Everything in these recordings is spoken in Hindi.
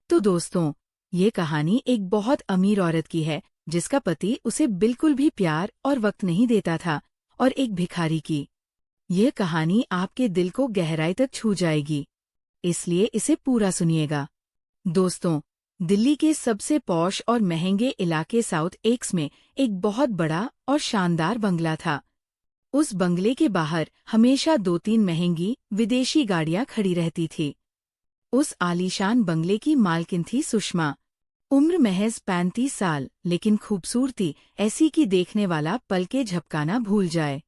तो दोस्तों, ये कहानी एक बहुत अमीर औरत की है जिसका पति उसे बिल्कुल भी प्यार और वक्त नहीं देता था, और एक भिखारी की। यह कहानी आपके दिल को गहराई तक छू जाएगी, इसलिए इसे पूरा सुनिएगा। दोस्तों, दिल्ली के सबसे पॉश और महंगे इलाके साउथ एक्स में एक बहुत बड़ा और शानदार बंगला था। उस बंगले के बाहर हमेशा 2-3 महंगी विदेशी गाड़ियां खड़ी रहती थी। उस आलीशान बंगले की मालकिन थी सुषमा। उम्र महज 35 साल, लेकिन खूबसूरती ऐसी कि देखने वाला पल के झपकाना भूल जाए।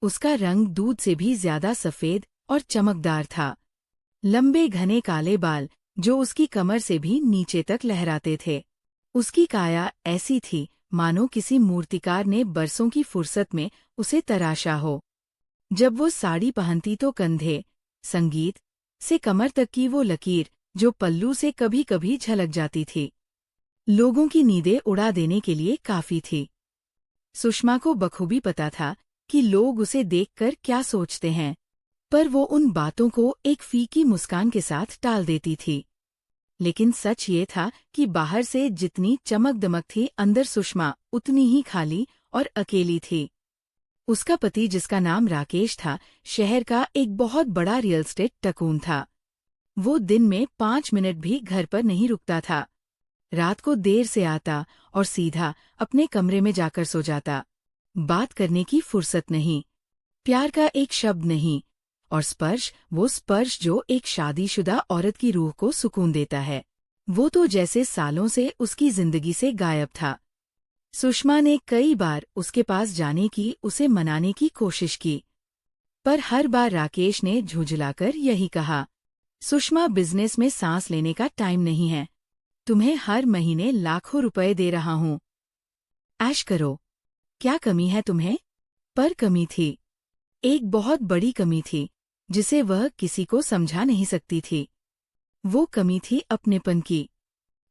उसका रंग दूध से भी ज्यादा सफेद और चमकदार था। लंबे घने काले बाल जो उसकी कमर से भी नीचे तक लहराते थे। उसकी काया ऐसी थी मानो किसी मूर्तिकार ने बरसों की फुर्सत में उसे तराशा हो। जब वो साड़ी पहनती तो कंधे, संगीत से कमर तक की वो लकीर जो पल्लू से कभी कभी झलक जाती थी, लोगों की नींदें उड़ा देने के लिए काफी थी। सुषमा को बखूबी पता था कि लोग उसे देखकर क्या सोचते हैं, पर वो उन बातों को एक फीकी मुस्कान के साथ टाल देती थी। लेकिन सच ये था कि बाहर से जितनी चमक दमक थी, अंदर सुषमा उतनी ही खाली और अकेली थी। उसका पति, जिसका नाम राकेश था, शहर का एक बहुत बड़ा रियल एस्टेट टकून था। वो दिन में 5 मिनट भी घर पर नहीं रुकता था। रात को देर से आता और सीधा अपने कमरे में जाकर सो जाता। बात करने की फुर्सत नहीं, प्यार का एक शब्द नहीं, और स्पर्श, वो स्पर्श जो एक शादीशुदा औरत की रूह को सुकून देता है, वो तो जैसे सालों से उसकी जिंदगी से गायब था। सुषमा ने कई बार उसके पास जाने की, उसे मनाने की कोशिश की, पर हर बार राकेश ने झुंझलाकर यही कहा, सुषमा, बिजनेस में सांस लेने का टाइम नहीं है। तुम्हें हर महीने लाखों रुपए दे रहा हूं, ऐश करो। क्या कमी है तुम्हें? पर कमी थी, एक बहुत बड़ी कमी थी जिसे वह किसी को समझा नहीं सकती थी। वो कमी थी अपनेपन की।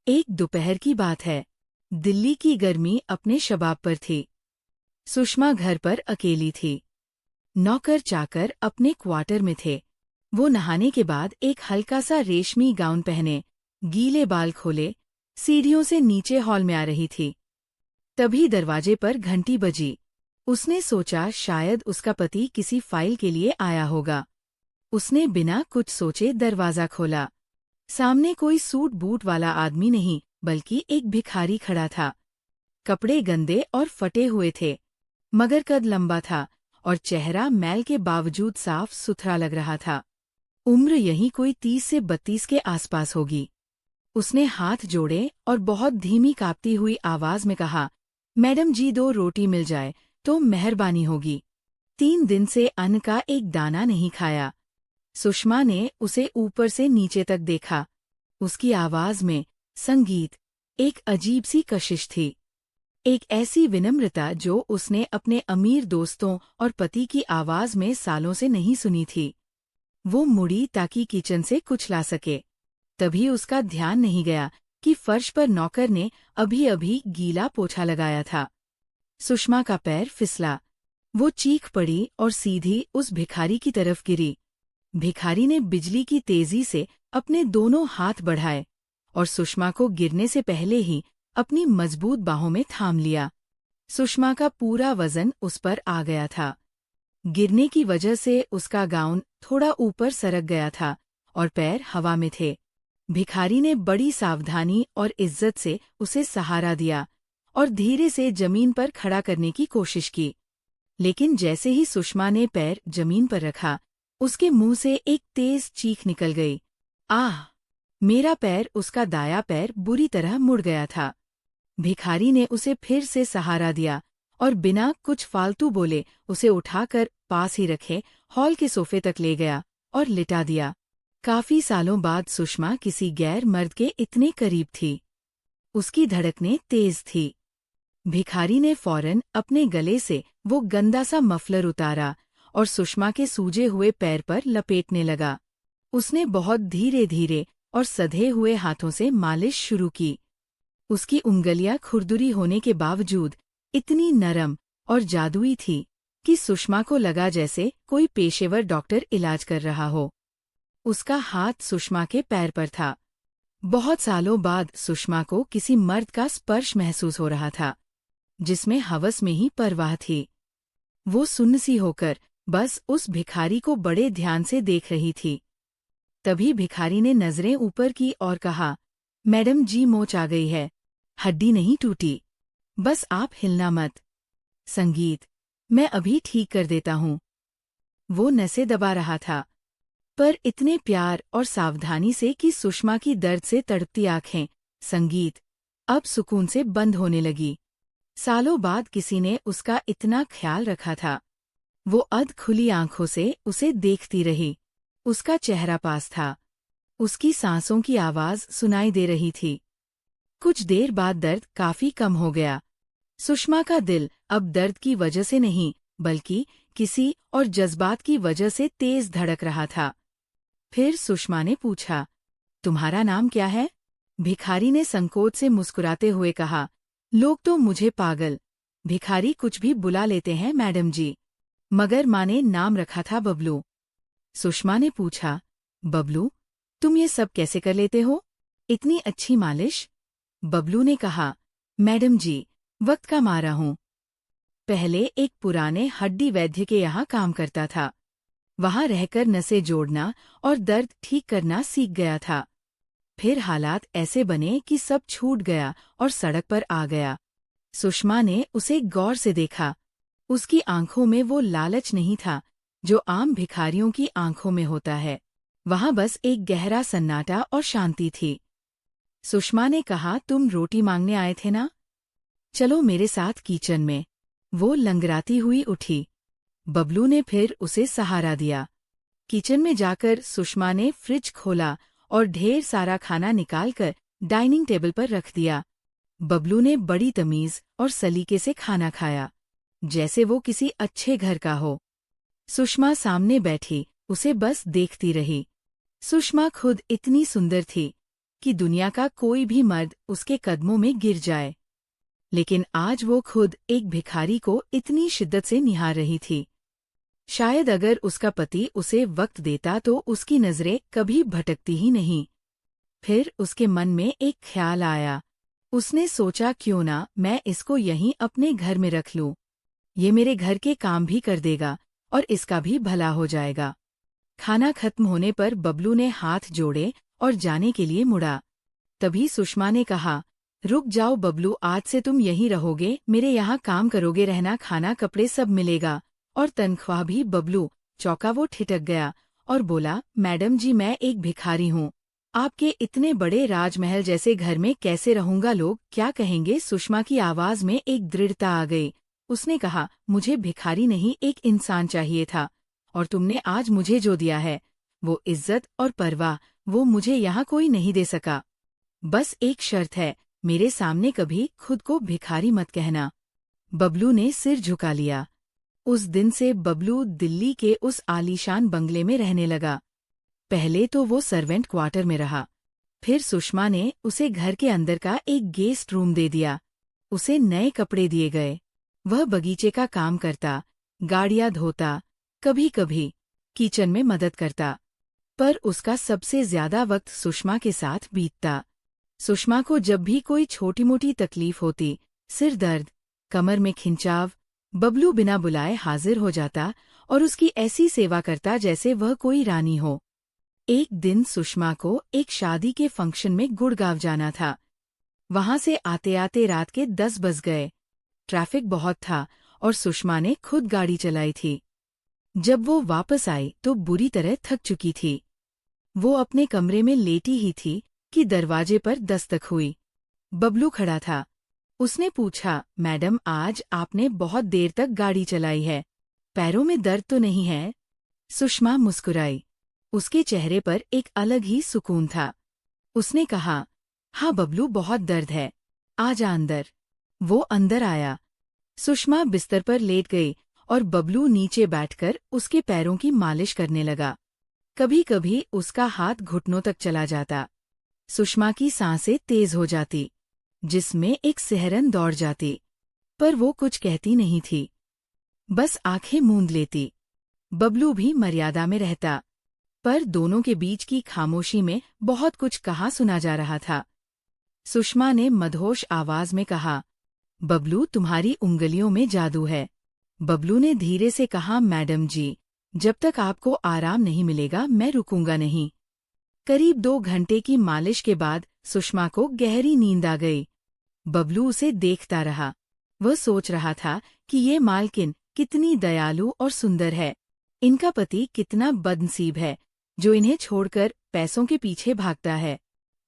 एक दोपहर की बात है, दिल्ली की गर्मी अपने शबाब पर थी। सुषमा घर पर अकेली थी। नौकर चाकर अपने क्वार्टर में थे। वो नहाने के बाद एक हल्का सा रेशमी गाउन पहने, गीले बाल खोले, सीढ़ियों से नीचे हॉल में आ रही थी। तभी दरवाजे पर घंटी बजी। उसने सोचा शायद उसका पति किसी फाइल के लिए आया होगा। उसने बिना कुछ सोचे दरवाजा खोला। सामने कोई सूट बूट वाला आदमी नहीं, बल्कि एक भिखारी खड़ा था। कपड़े गंदे और फटे हुए थे, मगर कद लंबा था और चेहरा मैल के बावजूद साफ सुथरा लग रहा था। उम्र यही कोई 30 से 32 के आसपास होगी। उसने हाथ जोड़े और बहुत धीमी कांपती हुई आवाज में कहा, मैडम जी, 2 रोटी मिल जाए तो मेहरबानी होगी। 3 दिन से अन्न का एक दाना नहीं खाया। सुषमा ने उसे ऊपर से नीचे तक देखा। उसकी आवाज में संगीत, एक अजीब सी कशिश थी, एक ऐसी विनम्रता जो उसने अपने अमीर दोस्तों और पति की आवाज में सालों से नहीं सुनी थी। वो मुड़ी ताकि किचन से कुछ ला सके। तभी उसका ध्यान नहीं गया कि फर्श पर नौकर ने अभी अभी गीला पोछा लगाया था। सुषमा का पैर फिसला। वो चीख पड़ी और सीधी उस भिखारी की तरफ गिरी। भिखारी ने बिजली की तेजी से अपने दोनों हाथ बढ़ाए और सुषमा को गिरने से पहले ही अपनी मजबूत बाहों में थाम लिया। सुषमा का पूरा वजन उस पर आ गया था। गिरने की वजह से उसका गाउन थोड़ा ऊपर सरक गया था और पैर हवा में थे। भिखारी ने बड़ी सावधानी और इज्जत से उसे सहारा दिया और धीरे से जमीन पर खड़ा करने की कोशिश की। लेकिन जैसे ही सुषमा ने पैर जमीन पर रखा, उसके मुंह से एक तेज चीख निकल गई। आह! मेरा पैर! उसका दायां पैर बुरी तरह मुड़ गया था। भिखारी ने उसे फिर से सहारा दिया और बिना कुछ फालतू बोले उसे उठाकर पास ही रखे हॉल के सोफे तक ले गया और लिटा दिया। काफी सालों बाद सुषमा किसी गैर मर्द के इतने करीब थी। उसकी धड़कनें तेज थी। भिखारी ने फौरन अपने गले से वो गंदा सा मफलर उतारा और सुषमा के सूजे हुए पैर पर लपेटने लगा। उसने बहुत धीरे धीरे और सधे हुए हाथों से मालिश शुरू की। उसकी उंगलियां खुरदुरी होने के बावजूद इतनी नरम और जादुई थी कि सुषमा को लगा जैसे कोई पेशेवर डॉक्टर इलाज कर रहा हो। उसका हाथ सुषमा के पैर पर था। बहुत सालों बाद सुषमा को किसी मर्द का स्पर्श महसूस हो रहा था, जिसमें हवस में ही परवाह थी। वो सुन्न सी होकर बस उस भिखारी को बड़े ध्यान से देख रही थी। तभी भिखारी ने नजरें ऊपर की और कहा, मैडम जी मोच आ गई है, हड्डी नहीं टूटी, बस आप हिलना मत। संगीत, मैं अभी ठीक कर देता हूँ। वो नसें दबा रहा था, पर इतने प्यार और सावधानी से कि सुषमा की दर्द से तड़पती आंखें, संगीत, अब सुकून से बंद होने लगी। सालों बाद किसी ने उसका इतना ख्याल रखा था। वो अध खुली आंखों से उसे देखती रही। उसका चेहरा पास था, उसकी सांसों की आवाज सुनाई दे रही थी। कुछ देर बाद दर्द काफी कम हो गया। सुषमा का दिल अब दर्द की वजह से नहीं, बल्कि किसी और जज्बात की वजह से तेज धड़क रहा था। फिर सुषमा ने पूछा, तुम्हारा नाम क्या है? भिखारी ने संकोच से मुस्कुराते हुए कहा, लोग तो मुझे पागल, भिखारी कुछ भी बुला लेते हैं मैडम जी, मगर माँ ने नाम रखा था बबलू। सुषमा ने पूछा, बबलू, तुम ये सब कैसे कर लेते हो? इतनी अच्छी मालिश? बबलू ने कहा, मैडम जी, वक्त का मारा हूँ। पहले एक पुराने हड्डी वैद्य के यहाँ काम करता था। वहाँ रहकर नसें जोड़ना और दर्द ठीक करना सीख गया था। फिर हालात ऐसे बने कि सब छूट गया और सड़क पर आ गया। सुषमा ने उसे गौर से देखा। उसकी आंखों में वो लालच नहीं था जो आम भिखारियों की आंखों में होता है। वहाँ बस एक गहरा सन्नाटा और शांति थी। सुषमा ने कहा, तुम रोटी मांगने आए थे ना? चलो मेरे साथ किचन में। वो लंगराती हुई उठी। बबलू ने फिर उसे सहारा दिया। किचन में जाकर सुषमा ने फ्रिज खोला और ढेर सारा खाना निकालकर डाइनिंग टेबल पर रख दिया। बबलू ने बड़ी तमीज और सलीके से खाना खाया, जैसे वो किसी अच्छे घर का हो। सुषमा सामने बैठी उसे बस देखती रही। सुषमा खुद इतनी सुंदर थी कि दुनिया का कोई भी मर्द उसके कदमों में गिर जाए, लेकिन आज वो खुद एक भिखारी को इतनी शिद्दत से निहार रही थी। शायद अगर उसका पति उसे वक्त देता तो उसकी नजरें कभी भटकती ही नहीं। फिर उसके मन में एक ख्याल आया। उसने सोचा, क्यों ना मैं इसको यहीं अपने घर में रख लूं। ये मेरे घर के काम भी कर देगा और इसका भी भला हो जाएगा। खाना खत्म होने पर बबलू ने हाथ जोड़े और जाने के लिए मुड़ा। तभी सुषमा ने कहा, रुक जाओ बबलू, आज से तुम यहीं रहोगे, मेरे यहाँ काम करोगे, रहना, खाना कपड़े सब मिलेगा और तनख्वाह भी। बबलू चौंका, वो ठिठक गया और बोला, मैडम जी, मैं एक भिखारी हूँ, आपके इतने बड़े राजमहल जैसे घर में कैसे रहूंगा, लोग क्या कहेंगे? सुषमा की आवाज में एक दृढ़ता आ गई। उसने कहा, मुझे भिखारी नहीं, एक इंसान चाहिए था, और तुमने आज मुझे जो दिया है वो इज्जत और परवाह, वो मुझे यहाँ कोई नहीं दे सका। बस एक शर्त है, मेरे सामने कभी खुद को भिखारी मत कहना। बबलू ने सिर झुका लिया। उस दिन से बबलू दिल्ली के उस आलीशान बंगले में रहने लगा। पहले तो वो सर्वेंट क्वार्टर में रहा, फिर सुषमा ने उसे घर के अंदर का एक गेस्ट रूम दे दिया। उसे नए कपड़े दिए गए। वह बगीचे का काम करता, गाड़ियां धोता, कभी कभी किचन में मदद करता, पर उसका सबसे ज्यादा वक्त सुषमा के साथ बीतता। सुषमा को जब भी कोई छोटी मोटी तकलीफ होती, सिर दर्द, कमर में खिंचाव, बबलू बिना बुलाए हाजिर हो जाता और उसकी ऐसी सेवा करता जैसे वह कोई रानी हो। एक दिन सुषमा को एक शादी के फंक्शन में गुड़गांव जाना था। वहां से आते आते रात के 10 बज गए। ट्रैफिक बहुत था और सुषमा ने खुद गाड़ी चलाई थी। जब वो वापस आई तो बुरी तरह थक चुकी थी। वो अपने कमरे में लेटी ही थी कि दरवाजे पर दस्तक हुई। बबलू खड़ा था। उसने पूछा, मैडम, आज आपने बहुत देर तक गाड़ी चलाई है, पैरों में दर्द तो नहीं है? सुषमा मुस्कुराई। उसके चेहरे पर एक अलग ही सुकून था। उसने कहा, हाँ बबलू, बहुत दर्द है, आ जा अंदर। वो अंदर आया। सुषमा बिस्तर पर लेट गई और बबलू नीचे बैठकर उसके पैरों की मालिश करने लगा। कभी कभी उसका हाथ घुटनों तक चला जाता। सुषमा की सांसें तेज हो जाती, जिसमें एक सिहरन दौड़ जाती, पर वो कुछ कहती नहीं थी, बस आंखें मूंद लेती। बबलू भी मर्यादा में रहता। पर दोनों के बीच की खामोशी में बहुत कुछ कहा सुना जा रहा था। सुषमा ने मदहोश आवाज में कहा, बबलू, तुम्हारी उंगलियों में जादू है। बबलू ने धीरे से कहा, मैडम जी, जब तक आपको आराम नहीं मिलेगा मैं रुकूंगा नहीं। करीब 2 घंटे की मालिश के बाद सुषमा को गहरी नींद आ गई। बबलू उसे देखता रहा। वह सोच रहा था कि ये मालकिन कितनी दयालु और सुंदर है। इनका पति कितना बदनसीब है जो इन्हें छोड़कर पैसों के पीछे भागता है।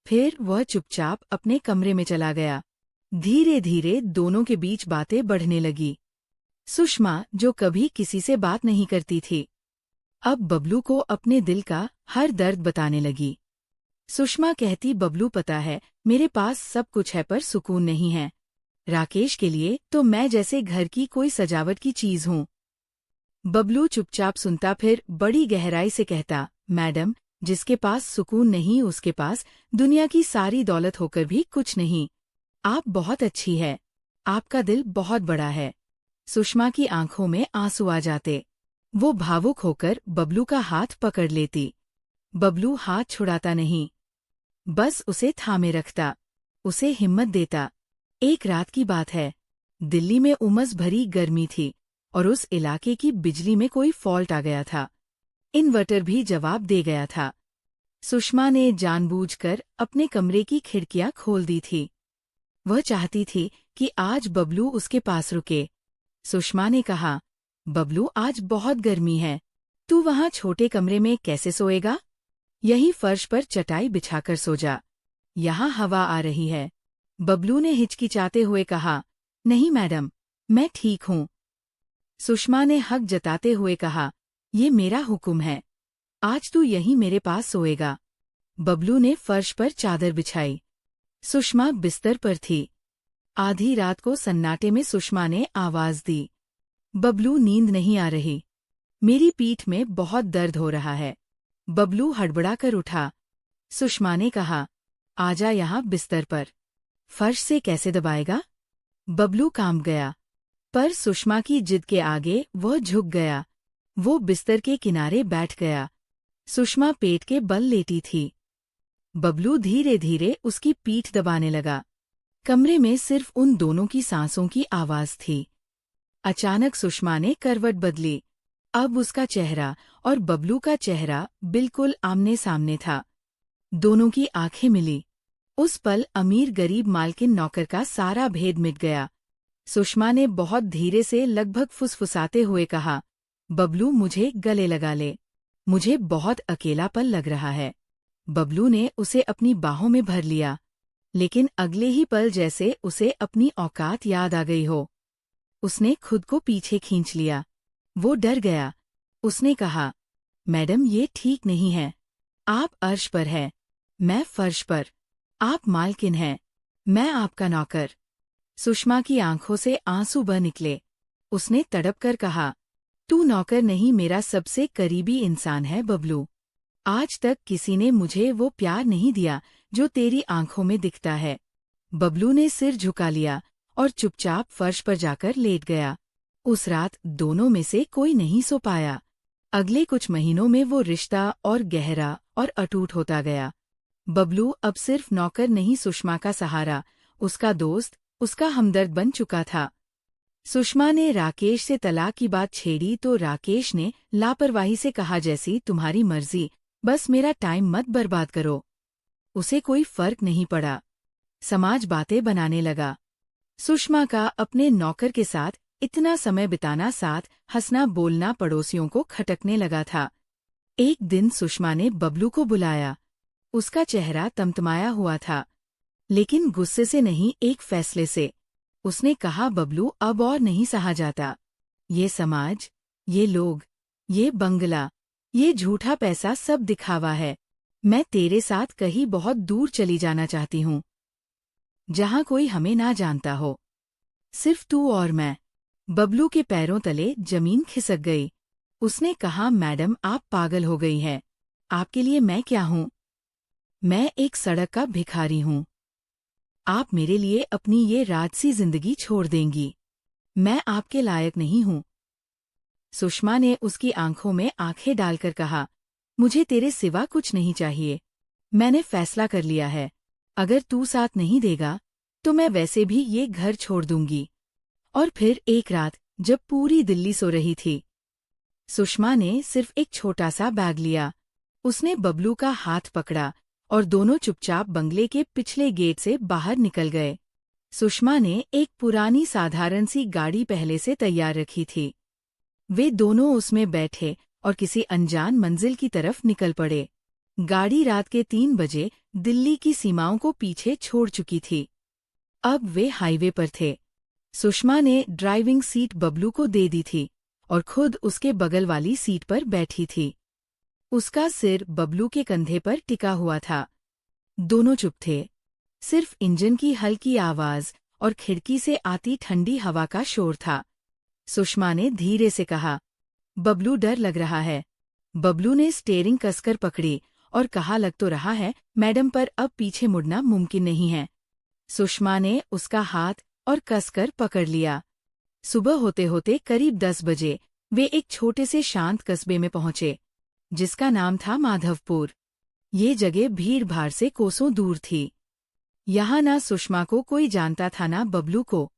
फिर वह चुपचाप अपने कमरे में चला गया। धीरे धीरे दोनों के बीच बातें बढ़ने लगी। सुषमा, जो कभी किसी से बात नहीं करती थी, अब बबलू को अपने दिल का हर दर्द बताने लगी। सुषमा कहती, बबलू, पता है मेरे पास सब कुछ है पर सुकून नहीं है। राकेश के लिए तो मैं जैसे घर की कोई सजावट की चीज हूँ। बबलू चुपचाप सुनता, फिर बड़ी गहराई से कहता, मैडम, जिसके पास सुकून नहीं उसके पास दुनिया की सारी दौलत होकर भी कुछ नहीं। आप बहुत अच्छी है। आपका दिल बहुत बड़ा है। सुषमा की आंखों में आंसू आ जाते। वो भावुक होकर बबलू का हाथ पकड़ लेती। बबलू हाथ छुड़ाता नहीं, बस उसे थामे रखता, उसे हिम्मत देता। एक रात की बात है। दिल्ली में उमस भरी गर्मी थी और उस इलाके की बिजली में कोई फॉल्ट आ गया था। इन्वर्टर भी जवाब दे गया था। सुषमा ने जानबूझकर अपने कमरे की खिड़कियां खोल दी थी। वह चाहती थी कि आज बबलू उसके पास रुके। सुषमा ने कहा, बबलू, आज बहुत गर्मी है। तू वहाँ छोटे कमरे में कैसे सोएगा? यही फर्श पर चटाई बिछाकर सो जा। यहाँ हवा आ रही है। बबलू ने हिचकिचाते हुए कहा, नहीं मैडम, मैं ठीक हूँ। सुषमा ने हक जताते हुए कहा, ये मेरा हुक्म है। आज तू यहीं मेरे पास सोएगा। बबलू ने फर्श पर चादर बिछाई। सुषमा बिस्तर पर थी। आधी रात को सन्नाटे में सुषमा ने आवाज दी, बबलू, नींद नहीं आ रही। मेरी पीठ में बहुत दर्द हो रहा है। बबलू हड़बड़ा कर उठा। सुषमा ने कहा, आजा यहाँ बिस्तर पर। फर्श से कैसे दबाएगा? बबलू कांप गया, पर सुषमा की जिद के आगे वह झुक गया। वो बिस्तर के किनारे बैठ गया। सुषमा पेट के बल लेटी थी। बबलू धीरे धीरे उसकी पीठ दबाने लगा। कमरे में सिर्फ उन दोनों की सांसों की आवाज थी। अचानक सुषमा ने करवट बदली। अब उसका चेहरा और बबलू का चेहरा बिल्कुल आमने सामने था। दोनों की आंखें मिली। उस पल अमीर गरीब मालकिन नौकर का सारा भेद मिट गया। सुषमा ने बहुत धीरे से, लगभग फुसफुसाते हुए कहा, बबलू, मुझे गले लगा ले। मुझे बहुत अकेलापन लग रहा है। बबलू ने उसे अपनी बाहों में भर लिया, लेकिन अगले ही पल जैसे उसे अपनी औकात याद आ गई हो। उसने खुद को पीछे खींच लिया। वो डर गया। उसने कहा, मैडम, ये ठीक नहीं है। आप अर्श पर है, मैं फर्श पर। आप मालकिन हैं, मैं आपका नौकर। सुषमा की आंखों से आंसू बह निकले। उसने तड़प कर कहा, तू नौकर नहीं, मेरा सबसे करीबी इंसान है बबलू। आज तक किसी ने मुझे वो प्यार नहीं दिया जो तेरी आंखों में दिखता है। बबलू ने सिर झुका लिया और चुपचाप फर्श पर जाकर लेट गया। उस रात दोनों में से कोई नहीं सो पाया। अगले कुछ महीनों में वो रिश्ता और गहरा और अटूट होता गया। बबलू अब सिर्फ नौकर नहीं, सुषमा का सहारा, उसका दोस्त, उसका हमदर्द बन चुका था। सुषमा ने राकेश से तलाक की बात छेड़ी तो राकेश ने लापरवाही से कहा, जैसी तुम्हारी मर्जी, बस मेरा टाइम मत बर्बाद करो। उसे कोई फर्क नहीं पड़ा। समाज बातें बनाने लगा। सुषमा का अपने नौकर के साथ इतना समय बिताना, साथ हंसना बोलना पड़ोसियों को खटकने लगा था। एक दिन सुषमा ने बबलू को बुलाया। उसका चेहरा तमतमाया हुआ था, लेकिन गुस्से से नहीं, एक फैसले से। उसने कहा, बबलू, अब और नहीं सहा जाता। ये समाज, ये लोग, ये बंगला, ये झूठा पैसा सब दिखावा है। मैं तेरे साथ कहीं बहुत दूर चली जाना चाहती हूँ, जहाँ कोई हमें ना जानता हो, सिर्फ तू और मैं। बबलू के पैरों तले जमीन खिसक गई। उसने कहा, मैडम, आप पागल हो गई हैं। आपके लिए मैं क्या हूँ? मैं एक सड़क का भिखारी हूँ। आप मेरे लिए अपनी ये राजसी जिंदगी छोड़ देंगी। मैं आपके लायक नहीं हूँ। सुषमा ने उसकी आंखों में आंखें डालकर कहा, मुझे तेरे सिवा कुछ नहीं चाहिए। मैंने फैसला कर लिया है, अगर तू साथ नहीं देगा तो मैं वैसे भी ये घर छोड़ दूंगी। और फिर एक रात जब पूरी दिल्ली सो रही थी, सुषमा ने सिर्फ एक छोटा सा बैग लिया। उसने बबलू का हाथ पकड़ा और दोनों चुपचाप बंगले के पिछले गेट से बाहर निकल गए। सुषमा ने एक पुरानी साधारण सी गाड़ी पहले से तैयार रखी थी। वे दोनों उसमें बैठे और किसी अनजान मंजिल की तरफ निकल पड़े। गाड़ी रात के 3 बजे दिल्ली की सीमाओं को पीछे छोड़ चुकी थी। अब वे हाईवे पर थे। सुषमा ने ड्राइविंग सीट बबलू को दे दी थी और खुद उसके बगल वाली सीट पर बैठी थी। उसका सिर बबलू के कंधे पर टिका हुआ था। दोनों चुप थे। सिर्फ इंजन की हल्की आवाज और खिड़की से आती ठंडी हवा का शोर था। सुषमा ने धीरे से कहा, बबलू डर लग रहा है। बबलू ने स्टीयरिंग कसकर पकड़ी और कहा, लग तो रहा है मैडम, पर अब पीछे मुड़ना मुमकिन नहीं है। सुषमा ने उसका हाथ और कसकर पकड़ लिया। सुबह होते होते करीब 10 बजे वे एक छोटे से शांत कस्बे में पहुंचे, जिसका नाम था माधवपुर। ये जगह भीड़-भाड़ से कोसों दूर थी। यहाँ ना सुषमा को कोई जानता था ना बबलू को।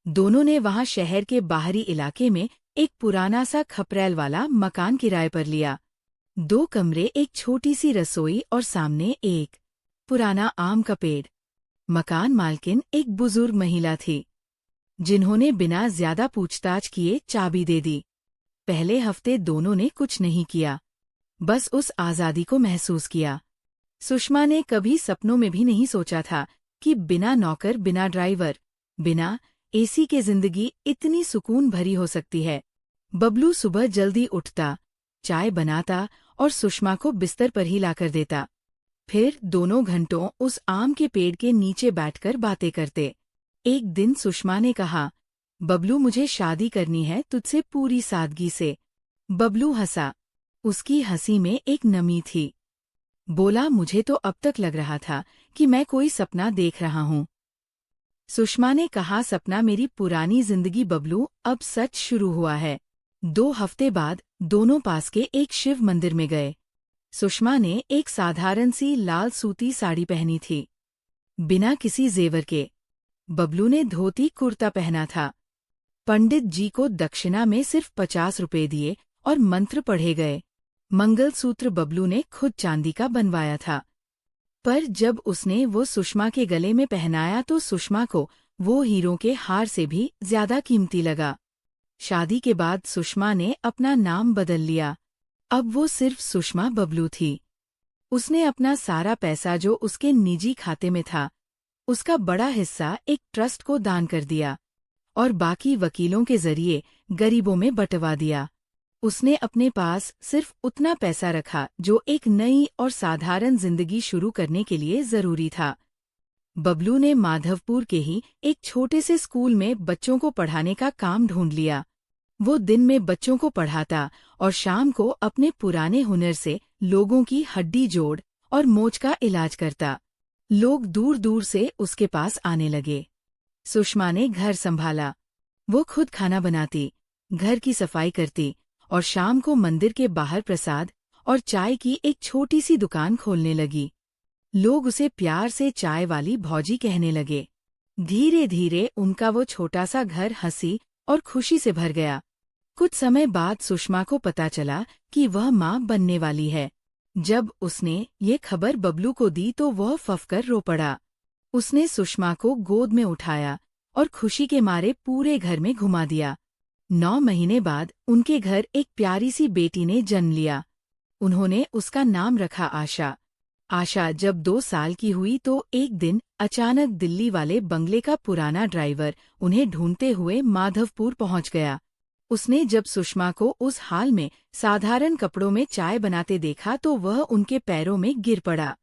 दोनों ने वहाँ शहर के बाहरी इलाके में एक पुराना सा खपरैल वाला मकान किराए पर लिया। 2 कमरे, एक छोटी सी रसोई और सामने एक पुराना आम का पेड़। मकान मालकिन एक बुजुर्ग महिला थी, जिन्होंने बिना ज्यादा पूछताछ किए चाबी दे दी। पहले हफ्ते दोनों ने कुछ नहीं किया, बस उस आजादी को महसूस किया। सुषमा ने कभी सपनों में भी नहीं सोचा था कि बिना नौकर, बिना ड्राइवर, बिना एसी के जिंदगी इतनी सुकून भरी हो सकती है। बबलू सुबह जल्दी उठता, चाय बनाता और सुषमा को बिस्तर पर ही लाकर देता। फिर दोनों घंटों उस आम के पेड़ के नीचे बैठकर बातें करते। एक दिन सुषमा ने कहा, बबलू, मुझे शादी करनी है तुझसे पूरी सादगी से। बबलू हंसा। उसकी हंसी में एक नमी थी। बोला, मुझे तो अब तक लग रहा था कि मैं कोई सपना देख रहा हूँ। सुषमा ने कहा, सपना मेरी पुरानी जिंदगी बबलू, अब सच शुरू हुआ है। 2 हफ्ते बाद दोनों पास के एक शिव मंदिर में गए। सुषमा ने एक साधारण सी लाल सूती साड़ी पहनी थी, बिना किसी जेवर के। बबलू ने धोती कुर्ता पहना था। पंडित जी को दक्षिणा में सिर्फ 50 रुपए दिए और मंत्र पढ़े गए। मंगलसूत्र बबलू ने खुद चांदी का बनवाया था, पर जब उसने वो सुषमा के गले में पहनाया तो सुषमा को वो हीरों के हार से भी ज्यादा कीमती लगा। शादी के बाद सुषमा ने अपना नाम बदल लिया। अब वो सिर्फ सुषमा बबलू थी। उसने अपना सारा पैसा जो उसके निजी खाते में था, उसका बड़ा हिस्सा एक ट्रस्ट को दान कर दिया और बाकी वकीलों के जरिए गरीबों में बंटवा दिया। उसने अपने पास सिर्फ उतना पैसा रखा जो एक नई और साधारण जिंदगी शुरू करने के लिए जरूरी था। बबलू ने माधवपुर के ही एक छोटे से स्कूल में बच्चों को पढ़ाने का काम ढूंढ लिया। वो दिन में बच्चों को पढ़ाता और शाम को अपने पुराने हुनर से लोगों की हड्डी जोड़ और मोच का इलाज करता। लोग दूर दूर से उसके पास आने लगे। सुषमा ने घर संभाला। वो खुद खाना बनाती, घर की सफाई करती और शाम को मंदिर के बाहर प्रसाद और चाय की एक छोटी सी दुकान खोलने लगी। लोग उसे प्यार से चाय वाली भौजी कहने लगे। धीरे धीरे उनका वो छोटा सा घर हंसी और खुशी से भर गया। कुछ समय बाद सुषमा को पता चला कि वह माँ बनने वाली है। जब उसने ये खबर बबलू को दी तो वह फफकर रो पड़ा। उसने सुषमा को गोद में उठाया और खुशी के मारे पूरे घर में घुमा दिया। 9 महीने बाद उनके घर एक प्यारी सी बेटी ने जन्म लिया। उन्होंने उसका नाम रखा आशा। आशा जब 2 साल की हुई तो एक दिन अचानक दिल्ली वाले बंगले का पुराना ड्राइवर उन्हें ढूंढते हुए माधवपुर पहुंच गया। उसने जब सुषमा को उस हाल में साधारण कपड़ों में चाय बनाते देखा तो वह उनके पैरों में गिर पड़ा।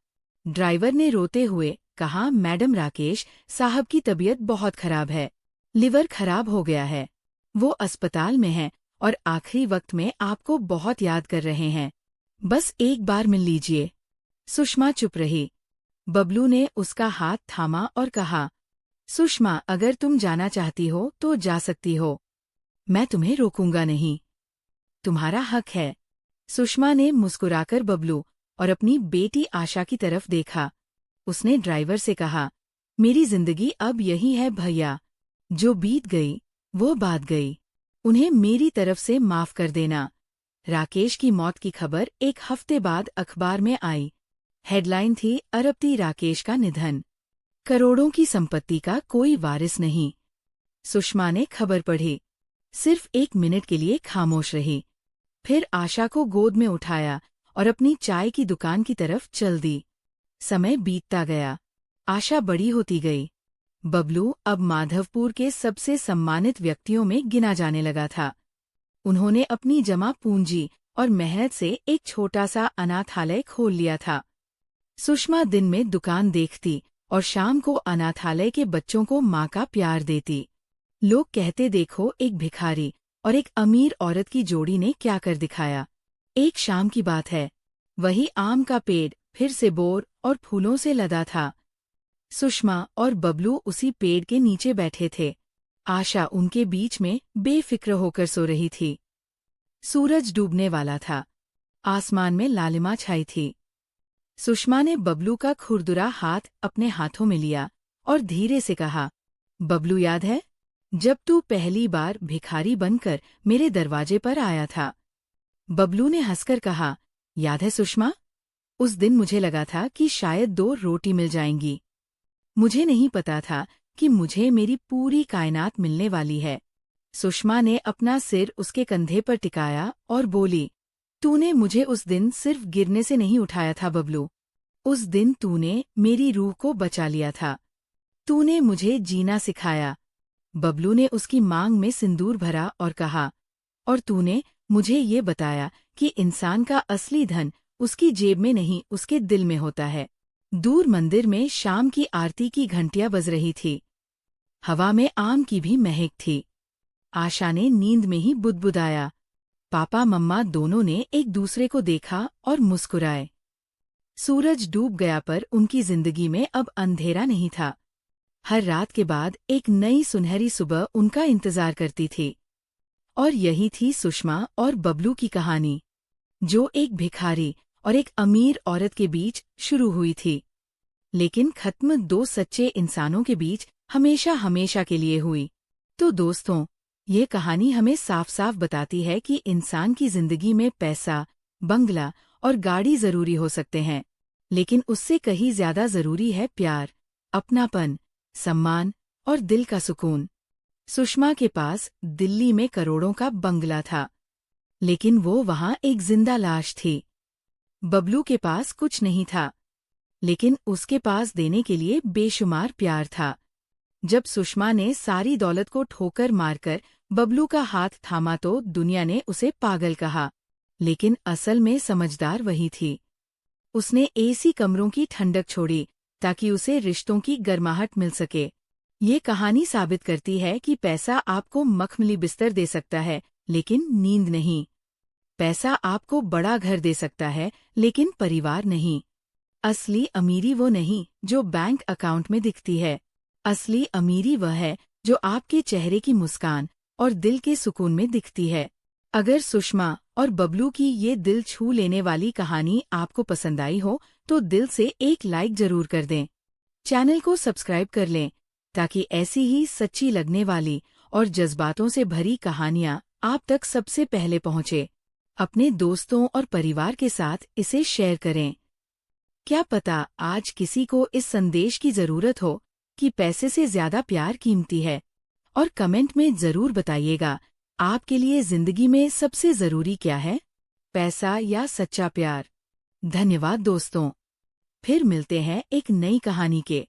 ड्राइवर ने रोते हुए कहा, मैडम, राकेश साहब की तबीयत बहुत खराब है, लिवर खराब हो गया है। वो अस्पताल में हैं और आखिरी वक्त में आपको बहुत याद कर रहे हैं। बस एक बार मिल लीजिए। सुषमा चुप रही। बबलू ने उसका हाथ थामा और कहा, सुषमा, अगर तुम जाना चाहती हो तो जा सकती हो। मैं तुम्हें रोकूंगा नहीं। तुम्हारा हक है। सुषमा ने मुस्कुराकर बबलू और अपनी बेटी आशा की तरफ देखा। उसने ड्राइवर से कहा, मेरी जिंदगी अब यही है भैया। जो बीत गई वो बात गई। उन्हें मेरी तरफ से माफ कर देना। राकेश की मौत की खबर एक हफ्ते बाद अखबार में आई। हेडलाइन थी, अरबती राकेश का निधन, करोड़ों की संपत्ति का कोई वारिस नहीं। सुषमा ने खबर पढ़ी, सिर्फ 1 मिनट के लिए खामोश रही। फिर आशा को गोद में उठाया और अपनी चाय की दुकान की तरफ चल दी। समय बीतता गया, आशा बड़ी होती गई। बबलू अब माधवपुर के सबसे सम्मानित व्यक्तियों में गिना जाने लगा था। उन्होंने अपनी जमा पूंजी और मेहनत से एक छोटा सा अनाथालय खोल लिया था। सुषमा दिन में दुकान देखती और शाम को अनाथालय के बच्चों को माँ का प्यार देती। लोग कहते, देखो, एक भिखारी और एक अमीर औरत की जोड़ी ने क्या कर दिखाया। एक शाम की बात है, वही आम का पेड़ फिर से बोर और फूलों से लदा था। सुषमा और बबलू उसी पेड़ के नीचे बैठे थे। आशा उनके बीच में बेफिक्र होकर सो रही थी। सूरज डूबने वाला था। आसमान में लालिमा छाई थी। सुषमा ने बबलू का खुरदुरा हाथ अपने हाथों में लिया और धीरे से कहा, बबलू, याद है जब तू पहली बार भिखारी बनकर मेरे दरवाजे पर आया था? बबलू ने हंसकर कहा, याद है सुषमा, उस दिन मुझे लगा था कि शायद 2 रोटी मिल जाएंगी। मुझे नहीं पता था कि मुझे मेरी पूरी कायनात मिलने वाली है। सुषमा ने अपना सिर उसके कंधे पर टिकाया और बोली, तूने मुझे उस दिन सिर्फ गिरने से नहीं उठाया था बबलू। उस दिन तूने मेरी रूह को बचा लिया था। तूने मुझे जीना सिखाया। बबलू ने उसकी मांग में सिंदूर भरा और कहा, और तूने मुझे ये बताया कि इंसान का असली धन उसकी जेब में नहीं, उसके दिल में होता है। दूर मंदिर में शाम की आरती की घंटियां बज रही थी। हवा में आम की भी महक थी। आशा ने नींद में ही बुदबुदाया। पापा मम्मा दोनों ने एक दूसरे को देखा और मुस्कुराए। सूरज डूब गया पर उनकी जिंदगी में अब अंधेरा नहीं था। हर रात के बाद एक नई सुनहरी सुबह उनका इंतजार करती थी। और यही थी सुषमा और बबलू की कहानी, जो एक भिखारी और एक अमीर औरत के बीच शुरू हुई थी, लेकिन खत्म 2 सच्चे इंसानों के बीच हमेशा हमेशा के लिए हुई। तो दोस्तों, ये कहानी हमें साफ साफ बताती है कि इंसान की जिंदगी में पैसा, बंगला और गाड़ी जरूरी हो सकते हैं, लेकिन उससे कहीं ज्यादा जरूरी है प्यार, अपनापन, सम्मान और दिल का सुकून। सुषमा के पास दिल्ली में करोड़ों का बंगला था, लेकिन वो वहां एक जिंदा लाश थी। बबलू के पास कुछ नहीं था, लेकिन उसके पास देने के लिए बेशुमार प्यार था। जब सुषमा ने सारी दौलत को ठोकर मारकर बबलू का हाथ थामा तो दुनिया ने उसे पागल कहा, लेकिन असल में समझदार वही थी। उसने एसी कमरों की ठंडक छोड़ी ताकि उसे रिश्तों की गर्माहट मिल सके। ये कहानी साबित करती है कि पैसा आपको मखमली बिस्तर दे सकता है, लेकिन नींद नहीं। पैसा आपको बड़ा घर दे सकता है, लेकिन परिवार नहीं। असली अमीरी वो नहीं जो बैंक अकाउंट में दिखती है। असली अमीरी वह है जो आपके चेहरे की मुस्कान और दिल के सुकून में दिखती है। अगर सुषमा और बबलू की ये दिल छू लेने वाली कहानी आपको पसंद आई हो तो दिल से एक लाइक जरूर कर दें। चैनल को सब्सक्राइब कर लें ताकि ऐसी ही सच्ची लगने वाली और जज्बातों से भरी कहानियां आप तक सबसे पहले पहुंचे। अपने दोस्तों और परिवार के साथ इसे शेयर करें। क्या पता आज किसी को इस संदेश की जरूरत हो कि पैसे से ज्यादा प्यार कीमती है। और कमेंट में जरूर बताइएगा, आपके लिए जिंदगी में सबसे जरूरी क्या है, पैसा या सच्चा प्यार। धन्यवाद दोस्तों। फिर मिलते हैं एक नई कहानी के